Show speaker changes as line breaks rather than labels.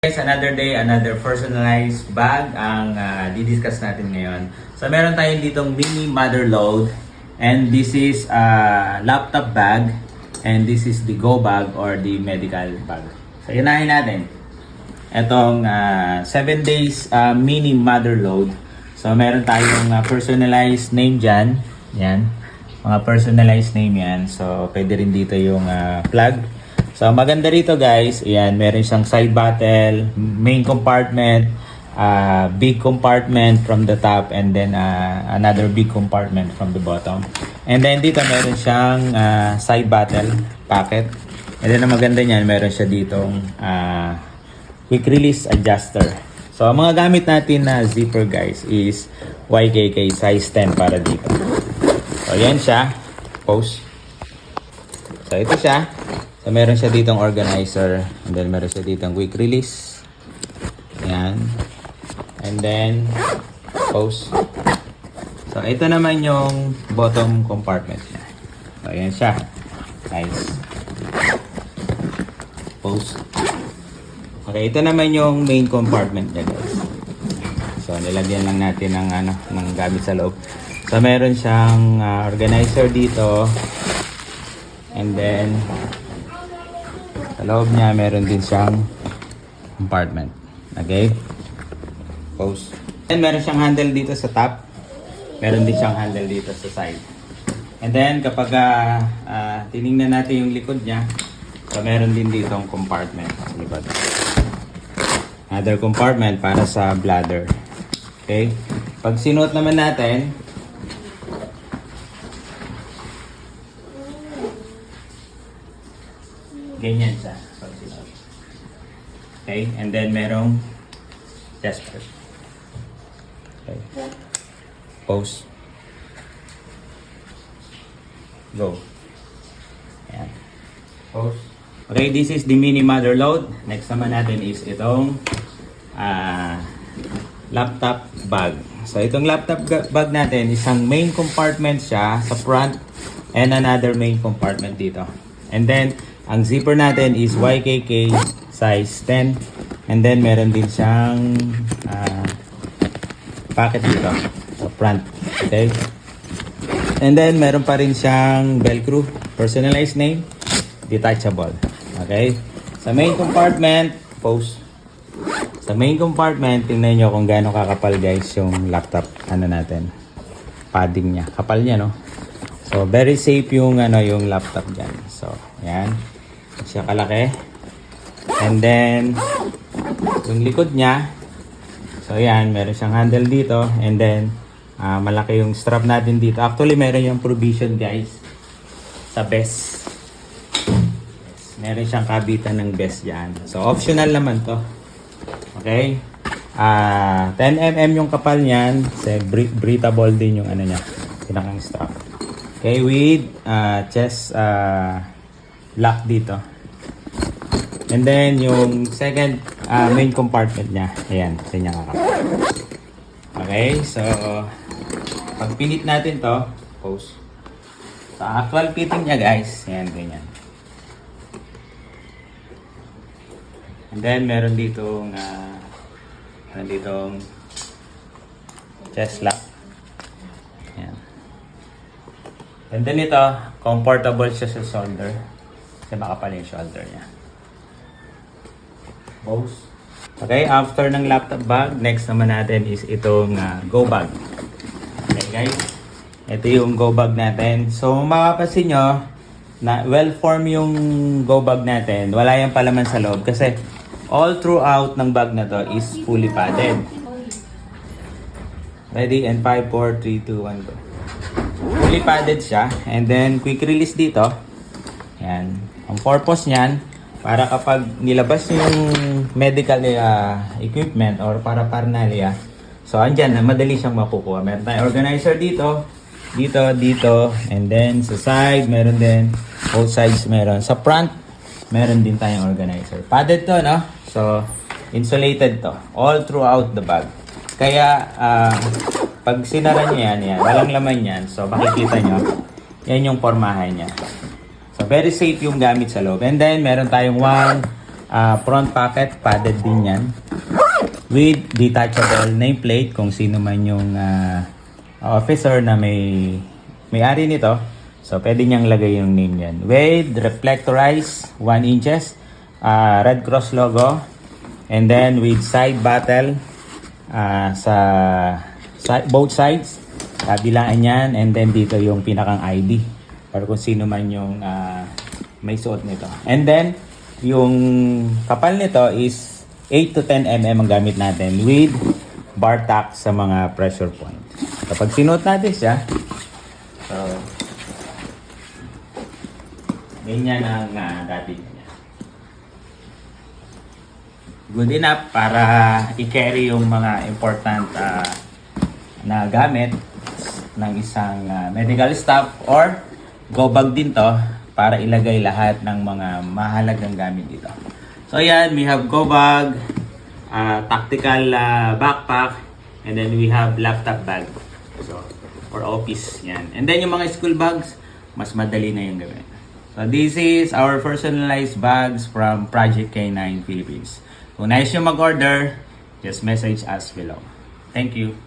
Guys, another day, another personalized bag ang didiscuss natin ngayon. So meron tayong ditong mini mother load, and this is a laptop bag, and this is the go bag or the medical bag. So unahin natin itong 7 days mini mother load. So meron tayong personalized name dyan. Yan, mga personalized name yan. So pwede rin dito yung plug. So maganda rito guys, ayan, meron siyang side battle, main compartment, big compartment from the top, and then another big compartment from the bottom. And then dito meron siyang side battle pocket. And then ang maganda niyan, meron siya ditong quick release adjuster. So ang mga gamit natin na zipper guys is YKK size 10 para dito. So yan siya, post. So ito siya. So, meron siya ditong organizer. And then, meron siya ditong quick release. Ayan. And then, post. So, ito naman yung bottom compartment niya. So, ayan siya. Nice. Post. Okay, ito naman yung main compartment niya, guys. So, nilagyan lang natin ng gamit sa loob. So, meron siyang organizer dito. And then, sa loob niya, meron din siyang compartment. Okay? Pose. And meron siyang handle dito sa top. Meron din siyang handle dito sa side. And then, kapag tinignan natin yung likod niya, so meron din dito ang compartment sa likod. Another compartment para sa bladder. Okay? Pag sinuot naman natin, ganyan siya. Okay, and then merong chest part. Okay. Pose. Go. Ayan. Pose. Okay, this is the mini mother load. Next naman natin is itong laptop bag. So itong laptop bag natin, isang main compartment siya sa front and another main compartment dito. And then ang zipper natin is YKK size 10. And then meron din siyang pocket dito sa front. Okay? And then meron pa rin siyang Velcro, personalized name, detachable. Okay? Sa main compartment, pose. Sa main compartment, tingnan nyo kung gaano kakapal guys yung laptop natin. Padding niya. Kapal niya, no? So very safe yung yung laptop diyan. So, yan. Siya kalaki. And then yung likod niya, so yan, meron siyang handle dito, and then malaki yung strap natin dito. Actually meron yung provision guys sa vest. Yes, meron siyang kabitan ng vest diyan. So optional naman to. Okay, 10mm yung kapal niyan. So, breathable din yung niya, pinakang strap. Okay, with chest lock dito. And then, yung second main compartment niya. Ayan, sa niya kakapal. Okay, so, pag pinit natin to, pose. Sa actual fitting niya guys, ayan, ganyan. And then, meron ditong chest lock. Ayan. And then ito, comfortable siya sa shoulder. Kasi makapal yung shoulder niya. Pose. Okay, after ng laptop bag, next naman natin is itong go bag. Okay guys, ito yung go bag natin. So makapansin nyo na well-formed yung go bag natin. Wala yung palaman sa loob kasi all throughout ng bag na to is fully padded. Ready? And 5, 4, 3, 2, 1, go. Fully padded siya. And then quick release dito. Yan. Ang purpose niyan, para kapag nilabas yung medical equipment or para parnalia, so andyan na madali siyang makukuha. Meron tayong organizer dito, dito, and then sa side meron din, both sides meron. Sa front, meron din tayong organizer. Padded to, no? So, insulated to, all throughout the bag. Kaya, pag sinara nyo yan, walang laman yan. So, makikita nyo, yan yung pormahan niya. So, very safe yung gamit sa loob. And then, meron tayong one Front pocket, padded din yan. With detachable nameplate kung sino man yung officer na may-ari nito. So, pwede niyang lagay yung name yan. With reflectorized 1 inches, Red Cross logo. And then with side battle sa both sides, kabilaan yan. And then dito yung pinakang ID para kung sino man yung may suot nito. And then, yung kapal nito is 8 to 10 mm ang gamit natin with bar tack sa mga pressure point. Kapag sinuot natin siya, so, ganyan ang dating niya. Good enough para i-carry yung mga important na gamit ng isang medical staff or go bag din to para ilagay lahat ng mga mahalagang gamit dito. So ayan, we have go bag, tactical backpack, and then we have laptop bag. So, or office, yan. And then yung mga school bags, mas madali na yung gawin. So this is our personalized bags from Project K9 Philippines. Kung nais nyo mag-order, just message us below. Thank you.